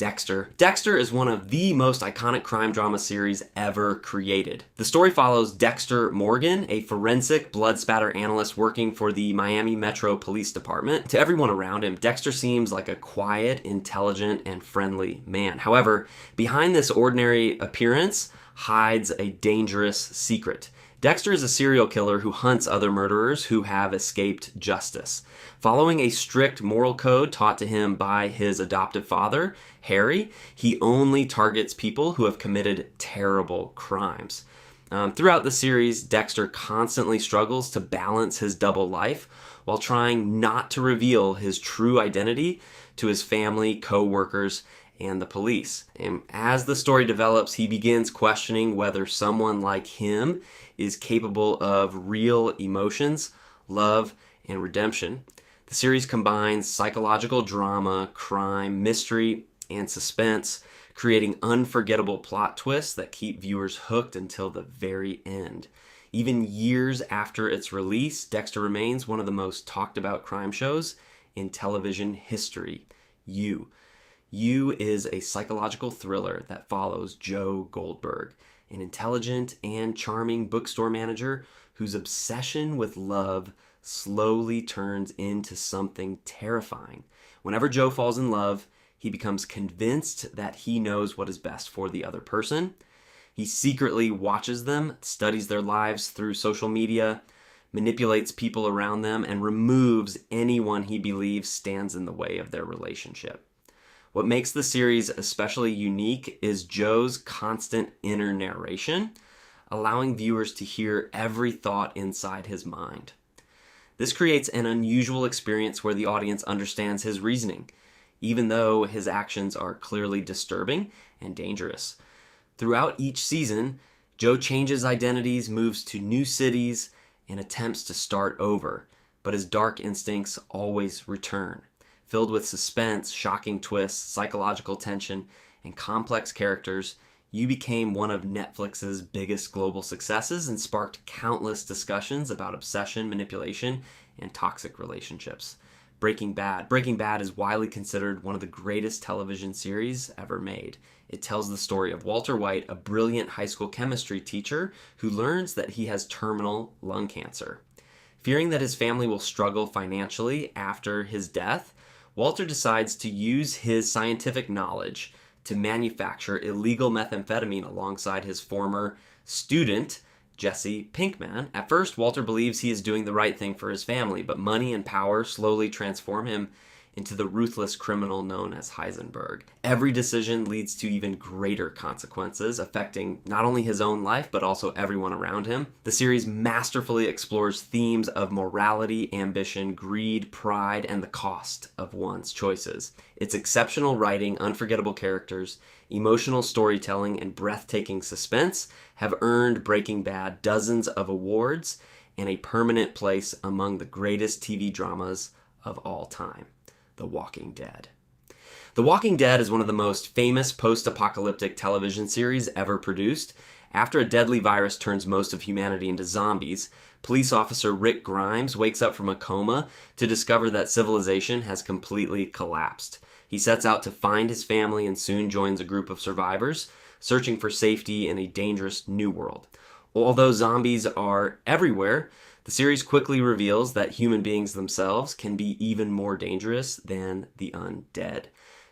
Dexter. Dexter is one of the most iconic crime drama series ever created. The story follows Dexter Morgan, a forensic blood spatter analyst working for the Miami Metro Police Department. To everyone around him, Dexter seems like a quiet, intelligent, and friendly man. However, behind this ordinary appearance hides a dangerous secret. Dexter is a serial killer who hunts other murderers who have escaped justice. Following a strict moral code taught to him by his adoptive father, Harry, he only targets people who have committed terrible crimes. Throughout the series, Dexter constantly struggles to balance his double life while trying not to reveal his true identity to his family, co-workers, and the police. And as the story develops, he begins questioning whether someone like him is capable of real emotions, love, and redemption. The series combines psychological drama, crime, mystery, and suspense, creating unforgettable plot twists that keep viewers hooked until the very end. Even years after its release, Dexter remains one of the most talked about crime shows in television history. You is a psychological thriller that follows Joe Goldberg, an intelligent and charming bookstore manager whose obsession with love slowly turns into something terrifying. Whenever Joe falls in love, he becomes convinced that he knows what is best for the other person. He secretly watches them, studies their lives through social media, manipulates people around them, and removes anyone he believes stands in the way of their relationship. What makes the series especially unique is Joe's constant inner narration, allowing viewers to hear every thought inside his mind. This creates an unusual experience where the audience understands his reasoning, even though his actions are clearly disturbing and dangerous. Throughout each season, Joe changes identities, moves to new cities, and attempts to start over, but his dark instincts always return. Filled with suspense, shocking twists, psychological tension, and complex characters, You became one of Netflix's biggest global successes and sparked countless discussions about obsession, manipulation, and toxic relationships. Breaking Bad. Breaking Bad is widely considered one of the greatest television series ever made. It tells the story of Walter White, a brilliant high school chemistry teacher who learns that he has terminal lung cancer. Fearing that his family will struggle financially after his death, Walter decides to use his scientific knowledge to manufacture illegal methamphetamine alongside his former student, Jesse Pinkman. At first, Walter believes he is doing the right thing for his family, but money and power slowly transform him into the ruthless criminal known as Heisenberg. Every decision leads to even greater consequences, affecting not only his own life, but also everyone around him. The series masterfully explores themes of morality, ambition, greed, pride, and the cost of one's choices. Its exceptional writing, unforgettable characters, emotional storytelling, and breathtaking suspense have earned Breaking Bad dozens of awards and a permanent place among the greatest TV dramas of all time. The Walking Dead. The Walking Dead is one of the most famous post-apocalyptic television series ever produced. After a deadly virus turns most of humanity into zombies, police officer Rick Grimes wakes up from a coma to discover that civilization has completely collapsed. He sets out to find his family and soon joins a group of survivors, searching for safety in a dangerous new world. Although zombies are everywhere, the series quickly reveals that human beings themselves can be even more dangerous than the undead.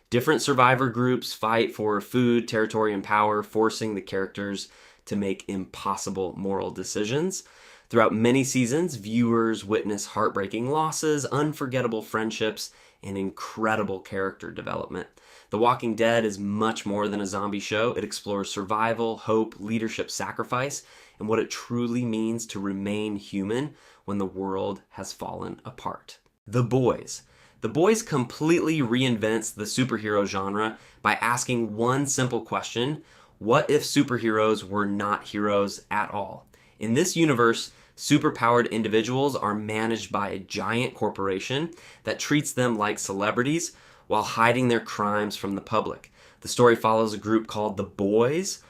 Different survivor groups fight for food, territory, and power, forcing the characters to make impossible moral decisions. Throughout many seasons, viewers witness heartbreaking losses, unforgettable friendships, and incredible character development. The Walking Dead is much more than a zombie show. It explores survival, hope, leadership, sacrifice, and what it truly means to remain human when the world has fallen apart. The Boys. The Boys completely reinvents the superhero genre by asking one simple question: what if superheroes were not heroes at all? In this universe, superpowered individuals are managed by a giant corporation that treats them like celebrities while hiding their crimes from the public. The story follows a group called the Boys,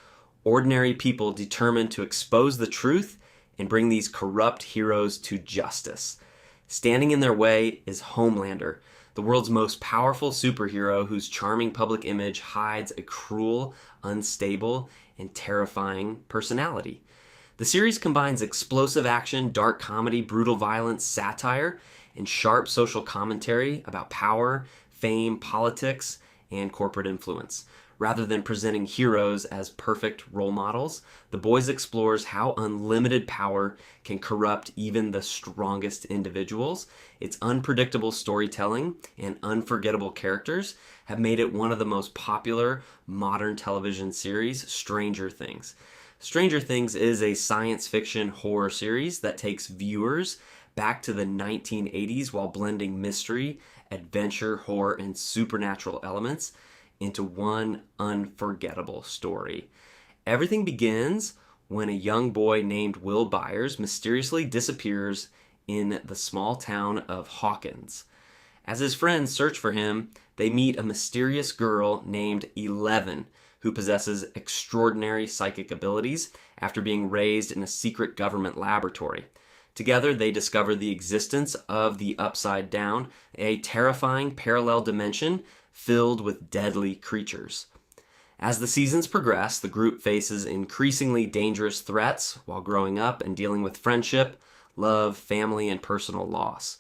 ordinary people determined to expose the truth and bring these corrupt heroes to justice. Standing in their way is Homelander, the world's most powerful superhero whose charming public image hides a cruel, unstable, and terrifying personality. The series combines explosive action, dark comedy, brutal violence, satire, and sharp social commentary about power, fame, politics, and corporate influence. Rather than presenting heroes as perfect role models, The Boys explores how unlimited power can corrupt even the strongest individuals. Its unpredictable storytelling and unforgettable characters have made it one of the most popular modern television series, Stranger Things. Stranger Things is a science fiction horror series that takes viewers back to the 1980s while blending mystery, adventure, horror, and supernatural elements into one unforgettable story. Everything begins when a young boy named Will Byers mysteriously disappears in the small town of Hawkins. As his friends search for him, they meet a mysterious girl named 11 who possesses extraordinary psychic abilities after being raised in a secret government laboratory. Together, they discover the existence of the Upside Down, a terrifying parallel dimension filled with deadly creatures. As the seasons progress, the group faces increasingly dangerous threats while growing up and dealing with friendship, love, family, and personal loss.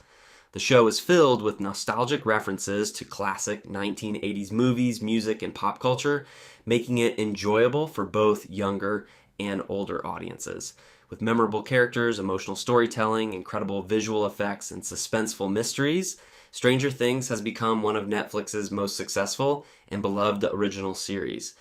The show is filled with nostalgic references to classic 1980s movies, music, and pop culture, making it enjoyable for both younger and older audiences. With memorable characters, emotional storytelling, incredible visual effects, and suspenseful mysteries, Stranger Things has become one of Netflix's most successful and beloved original series.